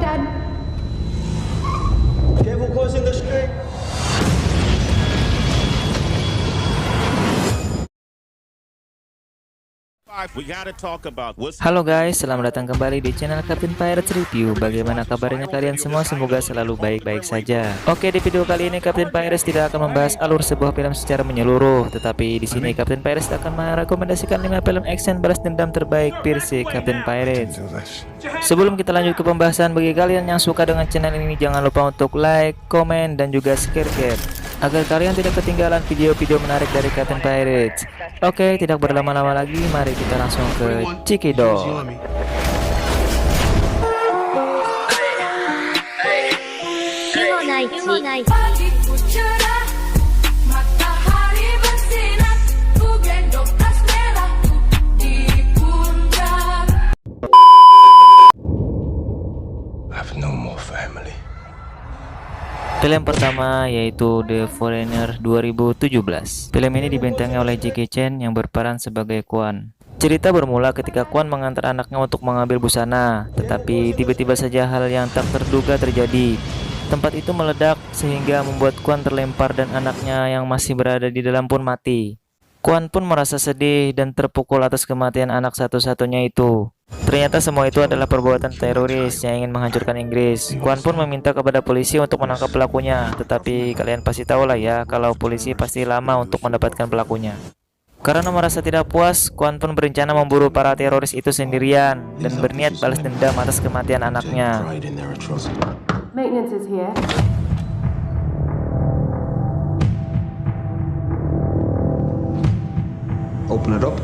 Dad. Careful crossing the street. Halo guys, selamat datang kembali di channel Captain Pirates Review. Bagaimana kabarnya kalian semua? Semoga selalu baik-baik saja. Oke, di video kali ini Captain Pirates tidak akan membahas alur sebuah film secara menyeluruh, tetapi di sini Captain Pirates akan merekomendasikan 5 film action balas dendam terbaik versi Captain Pirates. Sebelum kita lanjut ke pembahasan, bagi kalian yang suka dengan channel ini jangan lupa untuk like, komen, dan juga share agar kalian tidak ketinggalan video-video menarik dari Captain Pirates. Oke, tidak berlama-lama lagi, mari kita langsung ke Cikidot. Film pertama yaitu The Foreigner 2017. Film ini dibintangi oleh Jackie Chan yang berperan sebagai Quan. Cerita bermula ketika Quan mengantar anaknya untuk mengambil busana, tetapi tiba-tiba saja hal yang tak terduga terjadi. Tempat itu meledak sehingga membuat Quan terlempar dan anaknya yang masih berada di dalam pun mati. Quan pun merasa sedih dan terpukul atas kematian anak satu-satunya itu. Ternyata semua itu adalah perbuatan teroris yang ingin menghancurkan Inggris. Quan pun meminta kepada polisi untuk menangkap pelakunya, tetapi kalian pasti tahu lah ya kalau polisi pasti lama untuk mendapatkan pelakunya. Karena merasa tidak puas, Quan pun berencana memburu para teroris itu sendirian dan berniat balas dendam atas kematian anaknya. Maintenance is here. Open it up.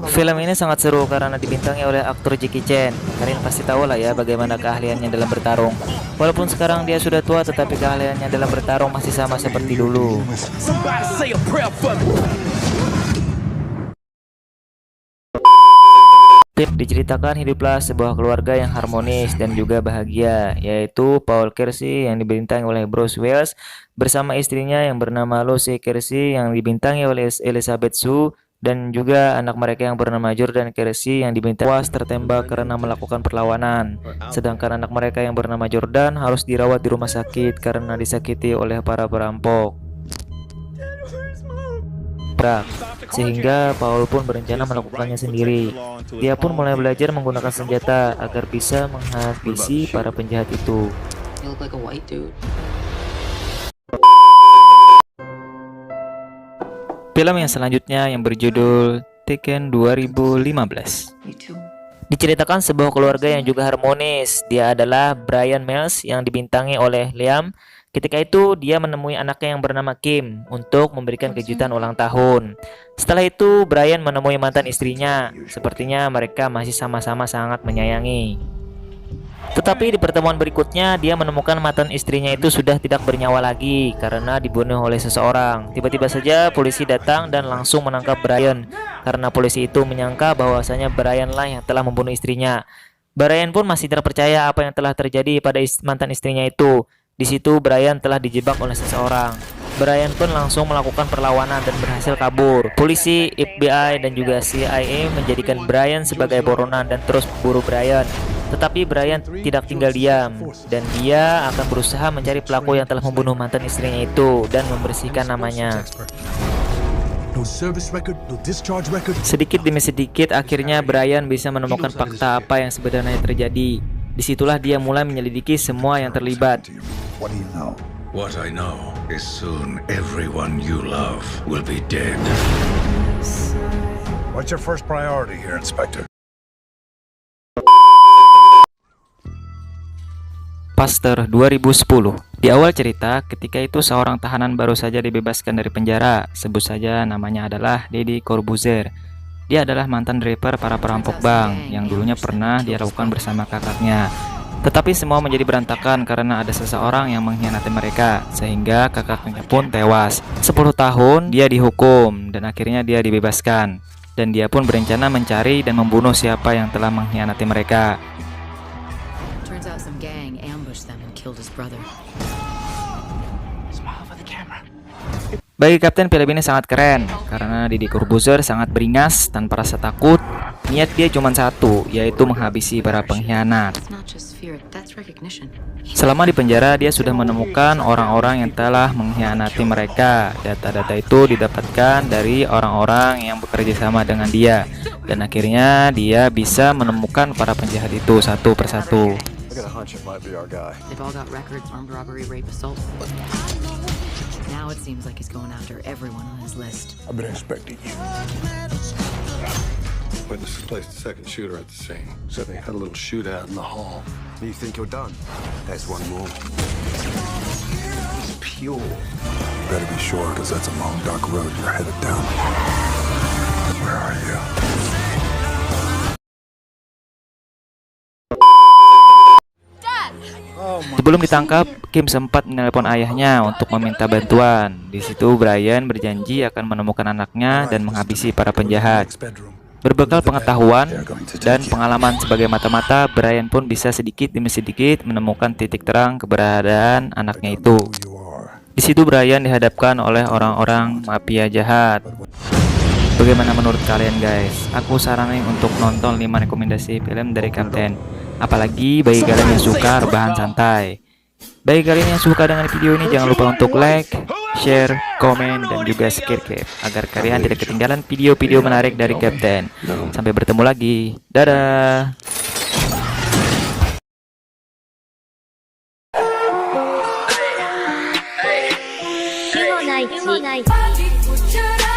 Film ini sangat seru karena dibintangi oleh aktor Jackie Chan. Kalian pasti tahu lah ya bagaimana keahliannya dalam bertarung. Walaupun sekarang dia sudah tua, tetapi keahliannya dalam bertarung masih sama seperti dulu. Diceritakan hiduplah sebuah keluarga yang harmonis dan juga bahagia, yaitu Paul Kersey yang dibintangi oleh Bruce Willis bersama istrinya yang bernama Lucy Kersey yang dibintangi oleh Elizabeth Shue, dan juga anak mereka yang bernama Jordan Kersey yang dibintangi was tertembak karena melakukan perlawanan. Sedangkan anak mereka yang bernama Jordan harus dirawat di rumah sakit karena disakiti oleh para perampok. Sehingga Paul pun berencana melakukannya sendiri. Dia pun mulai belajar menggunakan senjata agar bisa menghabisi para penjahat itu. Film yang selanjutnya yang berjudul Taken 2015. Diceritakan sebuah keluarga yang juga harmonis. Dia adalah Brian Miles yang dibintangi oleh Liam. Ketika itu dia menemui anaknya yang bernama Kim untuk memberikan kejutan ulang tahun. Setelah itu Brian menemui mantan istrinya. Sepertinya mereka masih sama-sama sangat menyayangi. Tetapi di pertemuan berikutnya dia menemukan mantan istrinya itu sudah tidak bernyawa lagi karena dibunuh oleh seseorang. Tiba-tiba saja polisi datang dan langsung menangkap Brian karena polisi itu menyangka bahwasanya Brian lah yang telah membunuh istrinya. Brian pun masih tidak percaya apa yang telah terjadi pada mantan istrinya itu. Di situ Brian telah dijebak oleh seseorang. Brian pun langsung melakukan perlawanan dan berhasil kabur. Polisi, FBI, dan juga CIA menjadikan Brian sebagai buronan dan terus memburu Brian. Tetapi Brian tidak tinggal diam dan dia akan berusaha mencari pelaku yang telah membunuh mantan istrinya itu dan membersihkan namanya. Sedikit demi sedikit akhirnya Brian bisa menemukan fakta apa yang sebenarnya terjadi. Disitulah dia mulai menyelidiki semua yang terlibat. What I know is soon everyone you love will be dead. What's your first priority here, Inspector? Pastor 2010. Di awal cerita, ketika itu seorang tahanan baru saja dibebaskan dari penjara. Sebut saja namanya adalah Deddy Corbuzier. Dia adalah mantan driver para perampok bank yang dulunya pernah dia lakukan bersama kakaknya. Tetapi semua menjadi berantakan karena ada seseorang yang mengkhianati mereka, sehingga kakaknya pun tewas. 10 tahun dia dihukum dan akhirnya dia dibebaskan. Dan dia pun berencana mencari dan membunuh siapa yang telah mengkhianati mereka. Bagi Kapten, film ini sangat keren karena Deddy Corbuzier sangat beringas tanpa rasa takut. Niat dia cuma satu, yaitu menghabisi para pengkhianat. It's not just fear, that's recognition. Selama di penjara, dia sudah menemukan orang-orang yang telah mengkhianati mereka. Data-data itu didapatkan dari orang-orang yang bekerja sama dengan dia. Dan akhirnya dia bisa menemukan para penjahat itu satu persatu. I got a hunch it might be our guy. They've all got records, armed robbery, rape, assault. Now it seems like he's going after everyone on his list. I've been expecting you. Witnesses placed the second shooter at the scene. Said they had a little shootout in the hall. You think you're done? There's one more. He's pure. Better be sure, because that's a long, dark road you're headed down. Where are you? Sebelum ditangkap, Kim sempat menelpon ayahnya untuk meminta bantuan. Di situ Brian berjanji akan menemukan anaknya dan menghabisi para penjahat. Next bedroom. Berbekal pengetahuan dan pengalaman sebagai mata-mata, Brian pun bisa sedikit demi sedikit menemukan titik terang keberadaan anaknya itu. Who you are. Di situ Brian dihadapkan oleh orang-orang mafia jahat. Bagaimana menurut kalian guys? Aku saranin untuk nonton 5 rekomendasi film dari Kapten. Apalagi bagi kalian yang suka rebahan santai. Bagi kalian yang suka dengan video ini, jangan lupa untuk like, share, komen, dan juga subscribe agar kalian tidak ketinggalan video-video menarik dari Kapten. Sampai bertemu lagi. Dadah. Humanites.